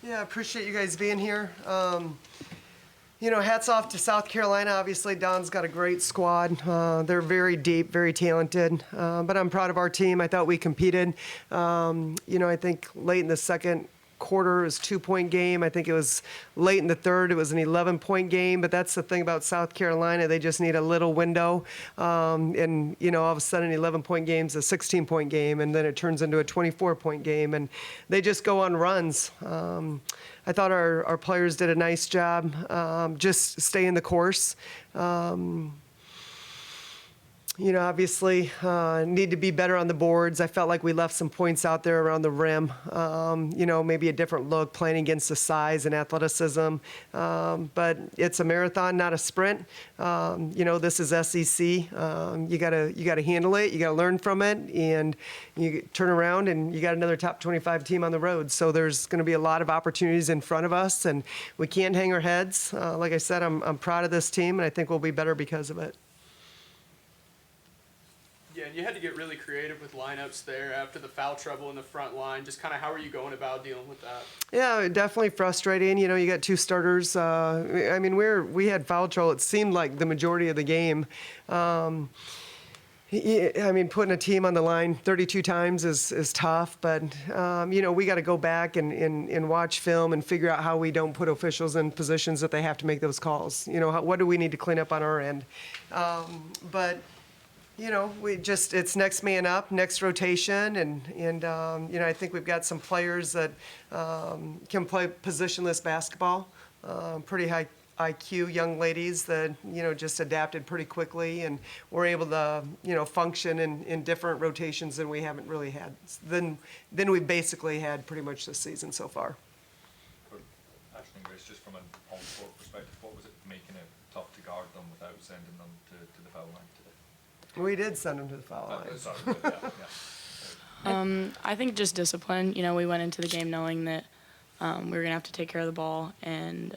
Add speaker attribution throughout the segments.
Speaker 1: Yeah, I appreciate you guys being here. Hats off to South Carolina. Obviously, Don's got a great squad. They're very deep, very talented. But I'm proud of our team. I thought we competed. I think late in the second quarter it was a 2-point game. I think it was late in the third, it was an 11-point game. But that's the thing about South Carolina. They just need a little window. All of a sudden, an 11-point game is a 16-point game, and then it turns into a 24-point game. And they just go on runs. I thought our players did a nice job just staying the course. Obviously need to be better on the boards. I felt like we left some points out there around the rim. Maybe a different look playing against the size and athleticism. But it's a marathon, not a sprint. This is SEC. You gotta handle it. You gotta learn from it, and you turn around and you got another top 25 team on the road. So there's going to be a lot of opportunities in front of us, and we can't hang our heads. Like I said, I'm proud of this team, and I think we'll be better because of it.
Speaker 2: Yeah, and you had to get really creative with lineups there after the foul trouble in the front line. Just kind of how are you going about dealing with that?
Speaker 1: Yeah, definitely frustrating. You got two starters. We had foul trouble. It seemed like the majority of the game. Putting a team on the line 32 times is tough, but, we got to go back and watch film and figure out how we don't put officials in positions that they have to make those calls. What do we need to clean up on our end? It's next man up, next rotation, and I think we've got some players that can play positionless basketball, pretty high IQ young ladies that, just adapted pretty quickly and were able to, function in different rotations than we haven't really had, than we basically had pretty much this season so far.
Speaker 3: For Ashton and Grace, just from an on-court perspective, what was it making it tough to guard them without sending them to the foul line today?
Speaker 1: We did send them to the foul line.
Speaker 4: I think just discipline. We went into the game knowing that we were going to have to take care of the ball and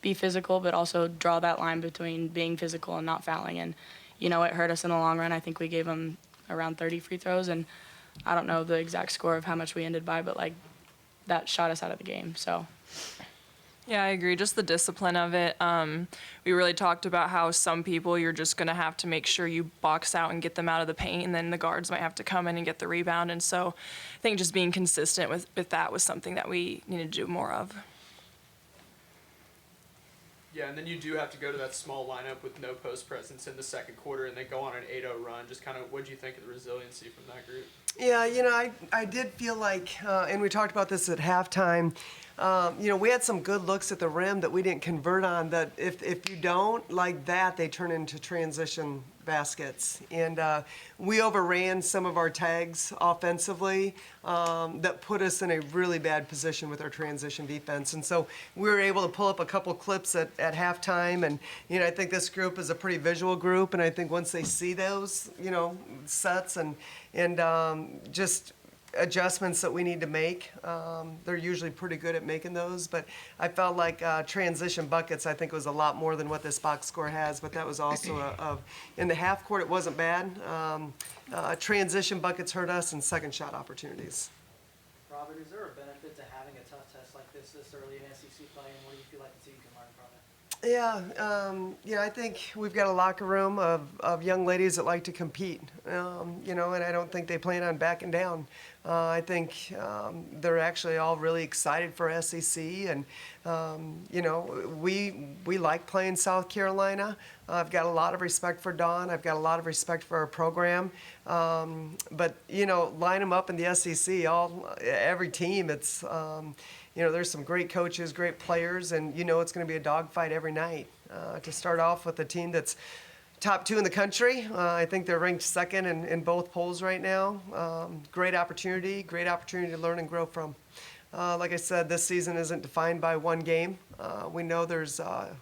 Speaker 4: be physical, but also draw that line between being physical and not fouling. And, it hurt us in the long run. I think we gave them around 30 free throws, and I don't know the exact score of how much we ended by, but, that shot us out of the game. So.
Speaker 5: Yeah, I agree. Just the discipline of it. We really talked about how some people you're just going to have to make sure you box out and get them out of the paint, and then the guards might have to come in and get the rebound. And so I think just being consistent with that was something that we needed to do more of.
Speaker 2: Yeah, and then you do have to go to that small lineup with no post presence in the second quarter and then go on an 8-0 run. Just kind of what do you think of the resiliency from that group?
Speaker 1: Yeah, I did feel like, and we talked about this at halftime, we had some good looks at the rim that we didn't convert on, that if you don't like that, they turn into transition baskets. And we overran some of our tags offensively that put us in a really bad position with our transition defense. And so we were able to pull up a couple clips at halftime. And, I think this group is a pretty visual group. And I think once they see those, sets and just adjustments that we need to make, they're usually pretty good at making those. But I felt like transition buckets, I think, was a lot more than what this box score has. But that was also in the half court, it wasn't bad. Transition buckets hurt us, and second shot opportunities.
Speaker 6: Robin, is there a benefit to having a tough test like this early in SEC play, and what do you feel like the team can learn from it?
Speaker 1: Yeah, I think we've got a locker room of young ladies that like to compete, and I don't think they plan on backing down. I think they're actually all really excited for SEC, and we like playing South Carolina. I've got a lot of respect for Dawn. I've got a lot of respect for our program, but line them up in the SEC. Every team, it's. There's some great coaches, great players, and it's going to be a dogfight every night. To start off with a team that's top 2 in the country, I think they're ranked second in both polls right now. Great opportunity to learn and grow from. Like I said, this season isn't defined by one game. We know there's a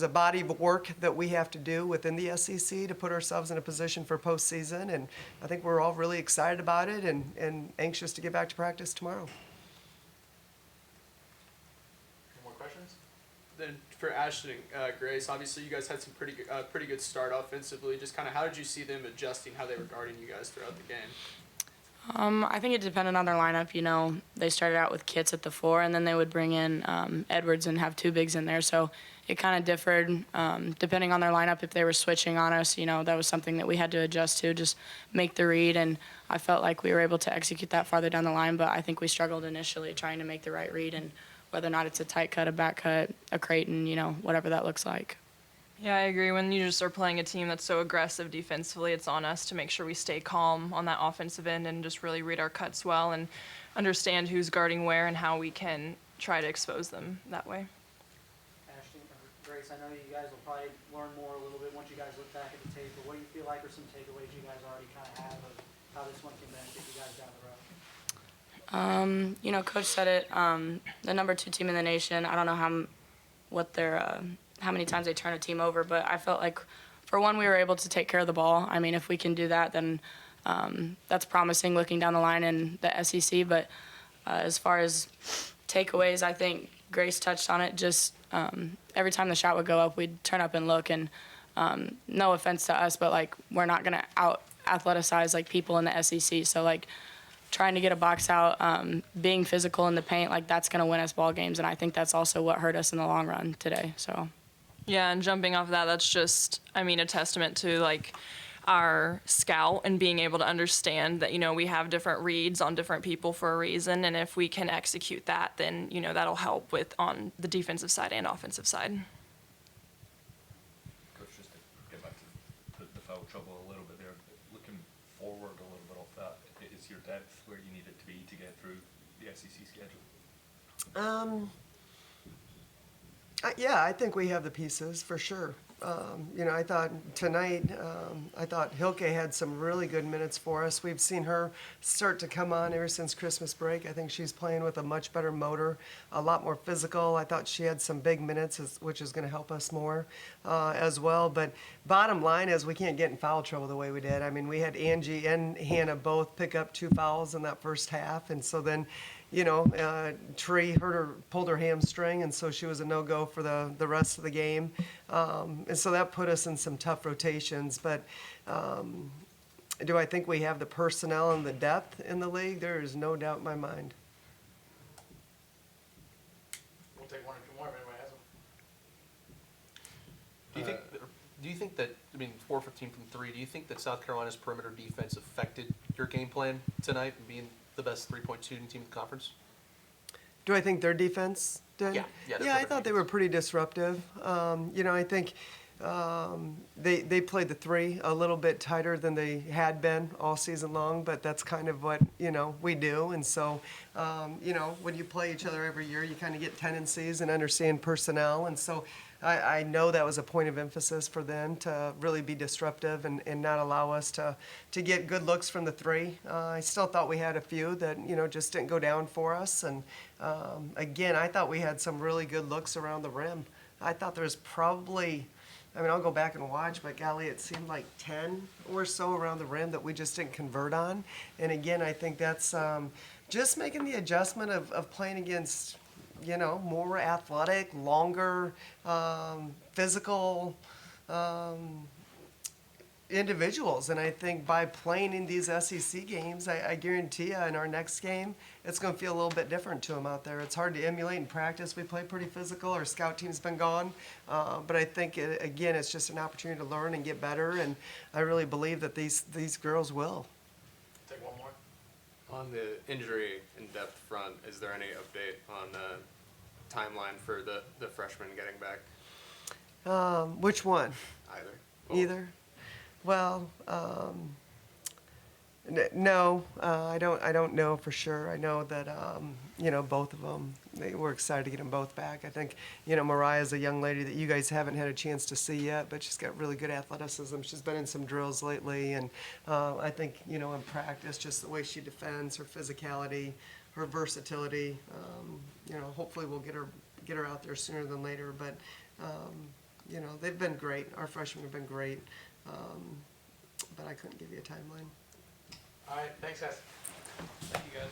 Speaker 1: body of work that we have to do within the SEC to put ourselves in a position for postseason, and I think we're all really excited about it and anxious to get back to practice tomorrow.
Speaker 2: Then for Ashton and Grace, obviously you guys had some pretty good start offensively. Just kind of how did you see them adjusting how they were guarding you guys throughout the game?
Speaker 4: I think it depended on their lineup. they started out with Kits at the 4, and then they would bring in Edwards and have 2 bigs in there. So it kind of differed depending on their lineup. If they were switching on us, that was something that we had to adjust to, just make the read. And I felt like we were able to execute that farther down the line, but I think we struggled initially trying to make the right read, and whether or not it's a tight cut, a back cut, a Creighton, whatever that looks like.
Speaker 5: Yeah, I agree. When you just are playing a team that's so aggressive defensively, it's on us to make sure we stay calm on that offensive end and just really read our cuts well and understand who's guarding where and how we can try to expose them that way.
Speaker 6: Ashton, or Grace, I know you guys will probably learn more a little bit once you guys look back at the tape, but what do you feel like are some takeaways you guys already kind of have of how this one can benefit you guys down the road?
Speaker 4: Coach said it, the number 2 team in the nation. I don't know how many times they turn a team over, but I felt like, for one, we were able to take care of the ball. I mean, if we can do that, then that's promising looking down the line in the SEC. But as far as takeaways, I think Grace touched on it. Just every time the shot would go up, we'd turn up and look. And no offense to us, but, we're not going to out-athleticize, people in the SEC. So, trying to get a box out, being physical in the paint, that's going to win us ball games. And I think that's also what hurt us in the long run today. So.
Speaker 5: Yeah, and jumping off of that, that's just, a testament to, our scout and being able to understand that, we have different reads on different people for a reason. And if we can execute that, then, that'll help on the defensive side and offensive side.
Speaker 3: Coach, just to get back to the foul trouble a little bit there, looking forward a little bit off that, is your depth where you need it to be to get through the SEC schedule?
Speaker 1: Yeah, I think we have the pieces for sure. I thought tonight, I thought Hilke had some really good minutes for us. We've seen her start to come on ever since Christmas break. I think she's playing with a much better motor, a lot more physical. I thought she had some big minutes, which is going to help us more as well. But bottom line is we can't get in foul trouble the way we did. I mean, we had Angie and Hannah both pick up 2 fouls in that first half, and so then Tree pulled her hamstring, and so she was a no-go for the rest of the game. And so that put us in some tough rotations. But do I think we have the personnel and the depth in the league? There is no doubt in my mind.
Speaker 7: We'll take 1 or 2 more if anybody has them. Do you think that, 4 for 15 from 3, do you think that South Carolina's perimeter defense affected your game plan tonight and being the best 3-point shooting team in the conference?
Speaker 1: Do I think their defense did?
Speaker 7: Yeah,
Speaker 1: I thought they were pretty disruptive. I think they played the 3 a little bit tighter than they had been all season long, but that's kind of what, we do. And so, when you play each other every year, you kind of get tendencies and understand personnel. And so I know that was a point of emphasis for them to really be disruptive and not allow us to get good looks from the 3. I still thought we had a few that, just didn't go down for us. And again, I thought we had some really good looks around the rim. I thought there was probably, I'll go back and watch, but golly, it seemed like 10 or so around the rim that we just didn't convert on. And again, I think that's just making the adjustment of playing against, more athletic, longer, physical individuals. And I think by playing in these SEC games, I guarantee you in our next game, it's going to feel a little bit different to them out there. It's hard to emulate in practice. We play pretty physical. Our scout team's been gone. But I think, again, it's just an opportunity to learn and get better. And I really believe that these girls will.
Speaker 7: Take 1 more.
Speaker 8: On the injury and depth front, is there any update on the timeline for the freshmen getting back?
Speaker 1: Which one?
Speaker 8: Either.
Speaker 1: Either? Well, no, I don't know for sure. I know that, both of them, we're excited to get them both back. I think, Mariah's a young lady that you guys haven't had a chance to see yet, but she's got really good athleticism. She's been in some drills lately, and I think, in practice, just the way she defends, her physicality, her versatility, hopefully we'll get her out there sooner than later. But, they've been great. Our freshmen have been great. But I couldn't give you a timeline.
Speaker 7: All right, thanks, guys.
Speaker 2: Thank you, guys.